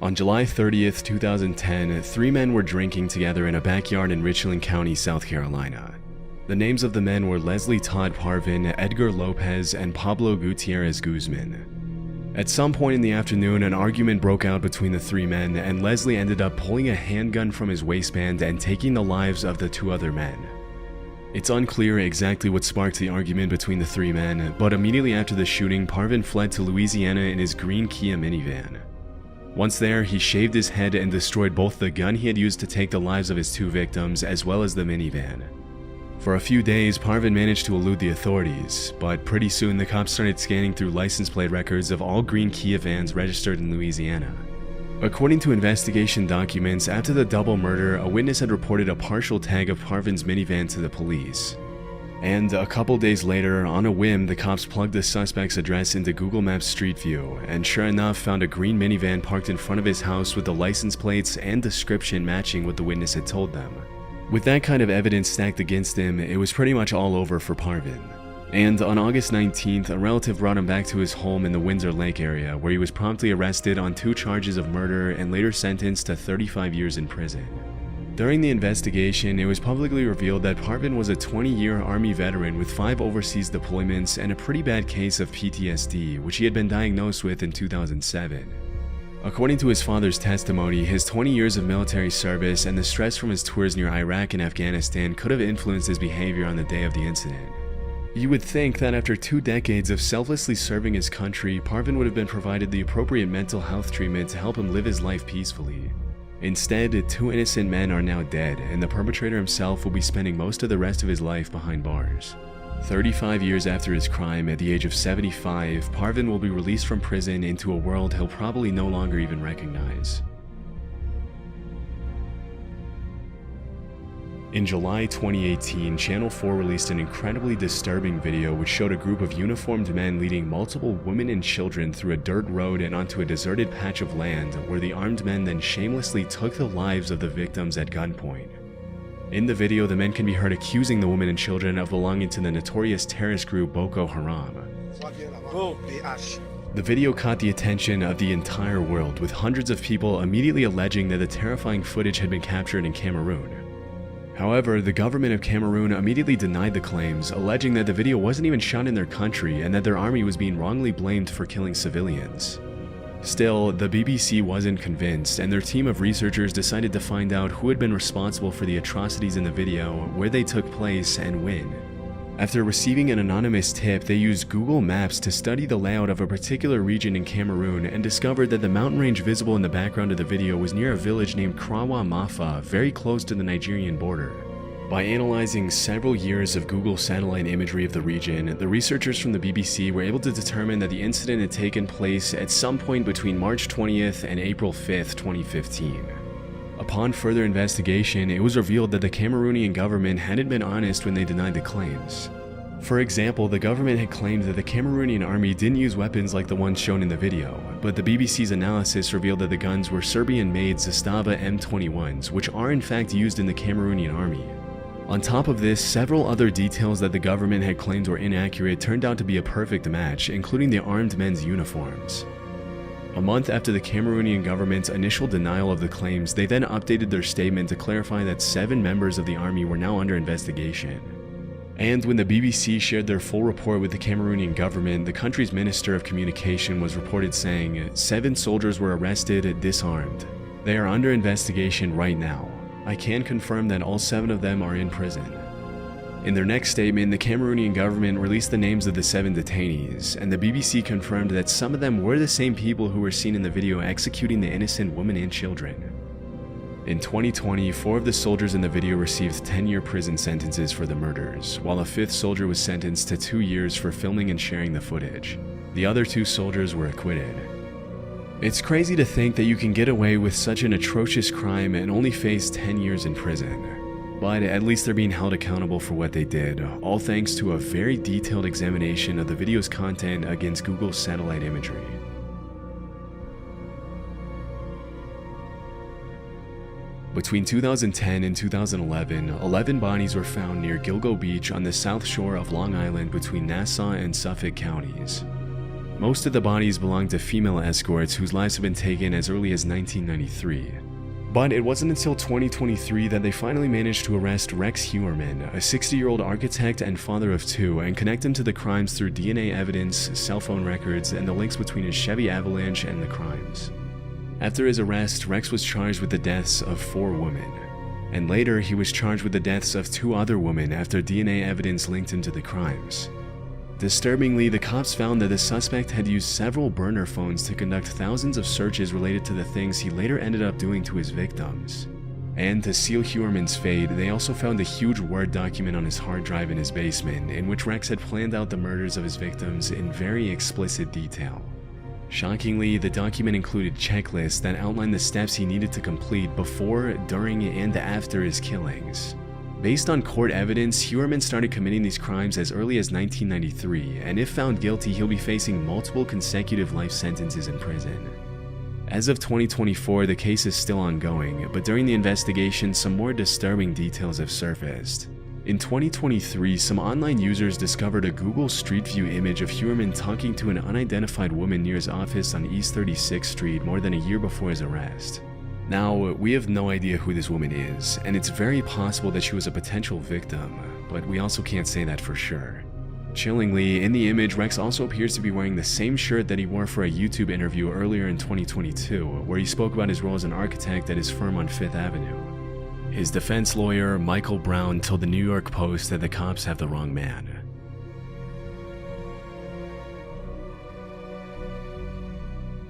On July 30th, 2010, 3 men were drinking together in a backyard in Richland County, South Carolina. The names of the men were Leslie Todd Parvin, Edgar Lopez, and Pablo Gutierrez Guzman. At some point in the afternoon, an argument broke out between the 3 men, and Leslie ended up pulling a handgun from his waistband and taking the lives of the 2 other men. It's unclear exactly what sparked the argument between the 3 men, but immediately after the shooting, Parvin fled to Louisiana in his green Kia minivan. Once there, he shaved his head and destroyed both the gun he had used to take the lives of his 2 victims as well as the minivan. For a few days, Parvin managed to elude the authorities, but pretty soon the cops started scanning through license plate records of all green Kia vans registered in Louisiana. According to investigation documents, after the double murder, a witness had reported a partial tag of Parvin's minivan to the police. And a couple days later, on a whim, the cops plugged the suspect's address into Google Maps Street View, and sure enough found a green minivan parked in front of his house with the license plates and description matching what the witness had told them. With that kind of evidence stacked against him, it was pretty much all over for Parvin. And on August 19th, a relative brought him back to his home in the Windsor Lake area, where he was promptly arrested on 2 charges of murder and later sentenced to 35 years in prison. During the investigation, it was publicly revealed that Parvin was a 20-year Army veteran with 5 overseas deployments and a pretty bad case of PTSD, which he had been diagnosed with in 2007. According to his father's testimony, his 20 years of military service and the stress from his tours near Iraq and Afghanistan could have influenced his behavior on the day of the incident. You would think that after 2 decades of selflessly serving his country, Parvin would have been provided the appropriate mental health treatment to help him live his life peacefully. Instead, 2 innocent men are now dead, and the perpetrator himself will be spending most of the rest of his life behind bars. 35 years after his crime, at the age of 75, Parvin will be released from prison into a world he'll probably no longer even recognize. In July 2018, Channel 4 released an incredibly disturbing video which showed a group of uniformed men leading multiple women and children through a dirt road and onto a deserted patch of land, where the armed men then shamelessly took the lives of the victims at gunpoint. In the video, the men can be heard accusing the women and children of belonging to the notorious terrorist group Boko Haram. The video caught the attention of the entire world, with hundreds of people immediately alleging that the terrifying footage had been captured in Cameroon. However, the government of Cameroon immediately denied the claims, alleging that the video wasn't even shot in their country and that their army was being wrongly blamed for killing civilians. Still, the BBC wasn't convinced, and their team of researchers decided to find out who had been responsible for the atrocities in the video, where they took place, and when. After receiving an anonymous tip, they used Google Maps to study the layout of a particular region in Cameroon and discovered that the mountain range visible in the background of the video was near a village named Krawa Mafa, very close to the Nigerian border. By analyzing several years of Google satellite imagery of the region, the researchers from the BBC were able to determine that the incident had taken place at some point between March 20th and April 5th, 2015. Upon further investigation, it was revealed that the Cameroonian government hadn't been honest when they denied the claims. For example, the government had claimed that the Cameroonian army didn't use weapons like the ones shown in the video, but the BBC's analysis revealed that the guns were Serbian-made Zastava M21s, which are in fact used in the Cameroonian army. On top of this, several other details that the government had claimed were inaccurate turned out to be a perfect match, including the armed men's uniforms. A month after the Cameroonian government's initial denial of the claims, they then updated their statement to clarify that 7 members of the army were now under investigation. And when the BBC shared their full report with the Cameroonian government, the country's Minister of Communication was reported saying, 7 soldiers were arrested, disarmed. They are under investigation right now. I can confirm that all 7 of them are in prison. In their next statement, the Cameroonian government released the names of the 7 detainees, and the BBC confirmed that some of them were the same people who were seen in the video executing the innocent women and children. In 2020, 4 of the soldiers in the video received 10-year prison sentences for the murders, while a 5th soldier was sentenced to 2 years for filming and sharing the footage. The other 2 soldiers were acquitted. It's crazy to think that you can get away with such an atrocious crime and only face 10 years in prison. But at least they're being held accountable for what they did, all thanks to a very detailed examination of the video's content against Google's satellite imagery. Between 2010 and 2011, 11 bodies were found near Gilgo Beach on the south shore of Long Island between Nassau and Suffolk counties. Most of the bodies belonged to female escorts whose lives had been taken as early as 1993. But it wasn't until 2023 that they finally managed to arrest Rex Hyman, a 60-year-old architect and father of two, and connect him to the crimes through DNA evidence, cell phone records, and the links between his Chevy Avalanche and the crimes. After his arrest, Rex was charged with the deaths of 4 women. And later, he was charged with the deaths of 2 other women after DNA evidence linked him to the crimes. Disturbingly, the cops found that the suspect had used several burner phones to conduct thousands of searches related to the things he later ended up doing to his victims. And to seal Hyman's fate, they also found a huge Word document on his hard drive in his basement, in which Rex had planned out the murders of his victims in very explicit detail. Shockingly, the document included checklists that outlined the steps he needed to complete before, during, and after his killings. Based on court evidence, Hyman started committing these crimes as early as 1993, and if found guilty, he'll be facing multiple consecutive life sentences in prison. As of 2024, the case is still ongoing, but during the investigation, some more disturbing details have surfaced. In 2023, some online users discovered a Google Street View image of Hyman talking to an unidentified woman near his office on East 36th Street more than a year before his arrest. Now, we have no idea who this woman is, and it's very possible that she was a potential victim, but we also can't say that for sure. Chillingly, in the image, Rex also appears to be wearing the same shirt that he wore for a YouTube interview earlier in 2022, where he spoke about his role as an architect at his firm on 5th Avenue. His defense lawyer, Michael Brown, told the New York Post that the cops have the wrong man.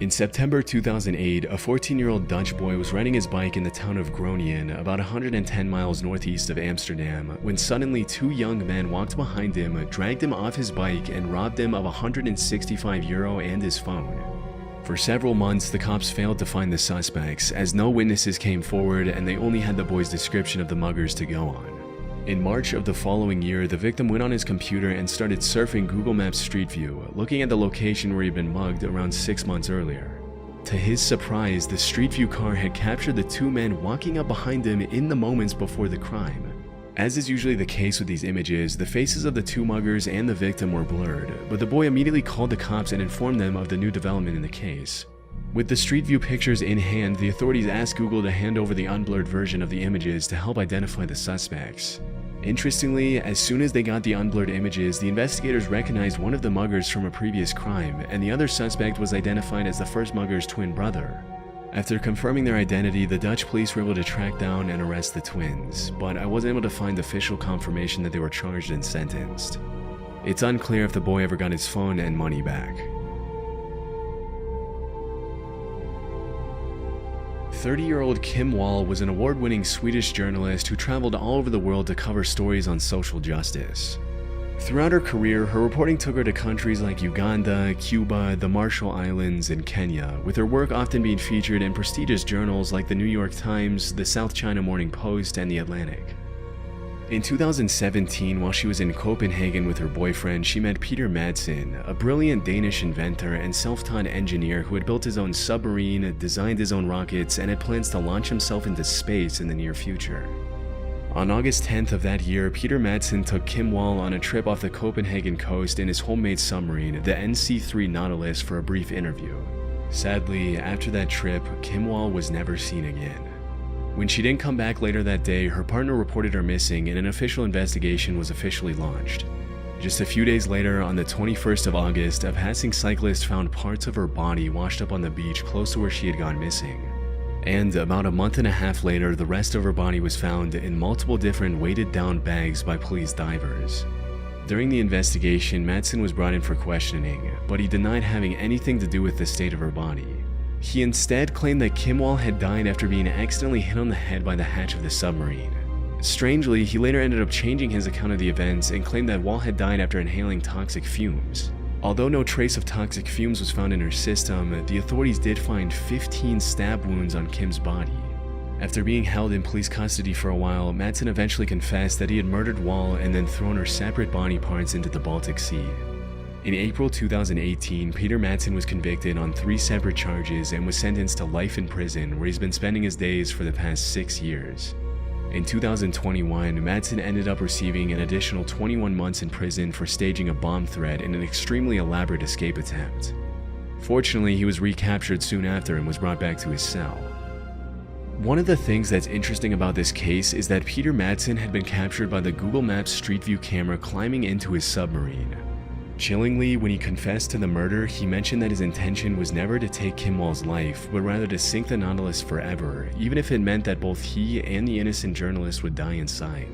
In September 2008, a 14-year-old Dutch boy was riding his bike in the town of Groningen, about 110 miles northeast of Amsterdam, when suddenly 2 young men walked behind him, dragged him off his bike, and robbed him of €165 and his phone. For several months, the cops failed to find the suspects, as no witnesses came forward and they only had the boy's description of the muggers to go on. In March of the following year, the victim went on his computer and started surfing Google Maps Street View, looking at the location where he'd been mugged around 6 months earlier. To his surprise, the Street View car had captured the 2 men walking up behind him in the moments before the crime. As is usually the case with these images, the faces of the 2 muggers and the victim were blurred, but the boy immediately called the cops and informed them of the new development in the case. With the Street View pictures in hand, the authorities asked Google to hand over the unblurred version of the images to help identify the suspects. Interestingly, as soon as they got the unblurred images, the investigators recognized one of the muggers from a previous crime, and the other suspect was identified as the first mugger's twin brother. After confirming their identity, the Dutch police were able to track down and arrest the twins, but I wasn't able to find official confirmation that they were charged and sentenced. It's unclear if the boy ever got his phone and money back. 30-year-old Kim Wall was an award-winning Swedish journalist who traveled all over the world to cover stories on social justice. Throughout her career, her reporting took her to countries like Uganda, Cuba, the Marshall Islands, and Kenya, with her work often being featured in prestigious journals like the New York Times, the South China Morning Post, and the Atlantic. In 2017, while she was in Copenhagen with her boyfriend, she met Peter Madsen, a brilliant Danish inventor and self-taught engineer who had built his own submarine, designed his own rockets, and had plans to launch himself into space in the near future. On August 10th of that year, Peter Madsen took Kim Wall on a trip off the Copenhagen coast in his homemade submarine, the NC-3 Nautilus, for a brief interview. Sadly, after that trip, Kim Wall was never seen again. When she didn't come back later that day, her partner reported her missing and an official investigation was officially launched. Just a few days later, on the 21st of August, a passing cyclist found parts of her body washed up on the beach close to where she had gone missing. And about a month and a half later, the rest of her body was found in multiple different weighted down bags by police divers. During the investigation, Madsen was brought in for questioning, but he denied having anything to do with the state of her body. He instead claimed that Kim Wall had died after being accidentally hit on the head by the hatch of the submarine. Strangely, he later ended up changing his account of the events and claimed that Wall had died after inhaling toxic fumes. Although no trace of toxic fumes was found in her system, the authorities did find 15 stab wounds on Kim's body. After being held in police custody for a while, Madsen eventually confessed that he had murdered Wall and then thrown her separate body parts into the Baltic Sea. In April 2018, Peter Madsen was convicted on 3 separate charges and was sentenced to life in prison, where he's been spending his days for the past 6 years. In 2021, Madsen ended up receiving an additional 21 months in prison for staging a bomb threat in an extremely elaborate escape attempt. Fortunately, he was recaptured soon after and was brought back to his cell. One of the things that's interesting about this case is that Peter Madsen had been captured by the Google Maps Street View camera climbing into his submarine. Chillingly, when he confessed to the murder, he mentioned that his intention was never to take Kim Wall's life, but rather to sink the Nautilus forever, even if it meant that both he and the innocent journalist would die inside.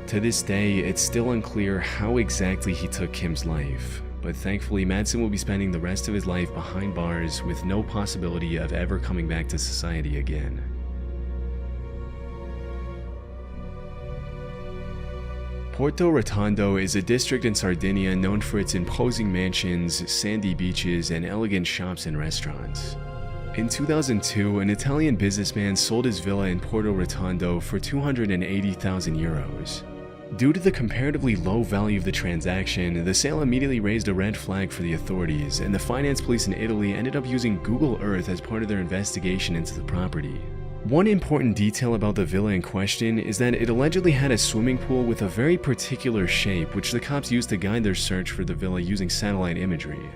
To this day, it's still unclear how exactly he took Kim's life, but thankfully Madsen will be spending the rest of his life behind bars with no possibility of ever coming back to society again. Porto Rotondo is a district in Sardinia known for its imposing mansions, sandy beaches, and elegant shops and restaurants. In 2002, an Italian businessman sold his villa in Porto Rotondo for €280,000. Due to the comparatively low value of the transaction, the sale immediately raised a red flag for the authorities, and the finance police in Italy ended up using Google Earth as part of their investigation into the property. One important detail about the villa in question is that it allegedly had a swimming pool with a very particular shape, which the cops used to guide their search for the villa using satellite imagery.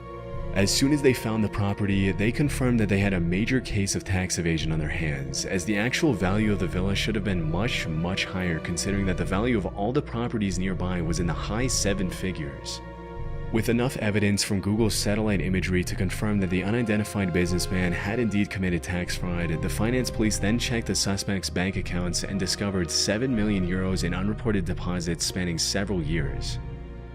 As soon as they found the property, they confirmed that they had a major case of tax evasion on their hands, as the actual value of the villa should have been much, much higher considering that the value of all the properties nearby was in the high 7 figures. With enough evidence from Google's satellite imagery to confirm that the unidentified businessman had indeed committed tax fraud, the finance police then checked the suspect's bank accounts and discovered €7 million in unreported deposits spanning several years.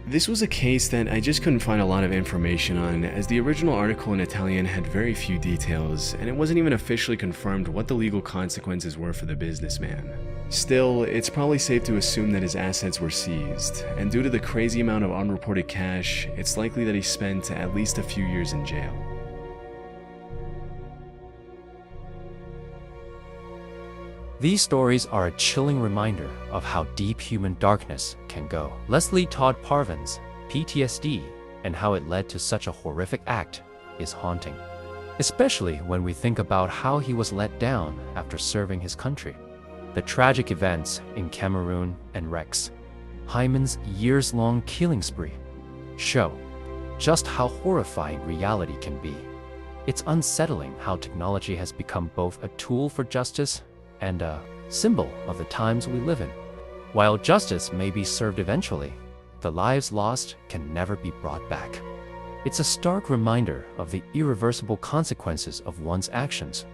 This was a case that I just couldn't find a lot of information on, as the original article in Italian had very few details, and it wasn't even officially confirmed what the legal consequences were for the businessman. Still, it's probably safe to assume that his assets were seized, and due to the crazy amount of unreported cash, it's likely that he spent at least a few years in jail. These stories are a chilling reminder of how deep human darkness can go. Leslie Todd Parvin's PTSD and how it led to such a horrific act is haunting, especially when we think about how he was let down after serving his country. The tragic events in Cameroon and Rex Hyman's years-long killing spree show just how horrifying reality can be. It's unsettling how technology has become both a tool for justice and a symbol of the times we live in. While justice may be served eventually, the lives lost can never be brought back. It's a stark reminder of the irreversible consequences of one's actions.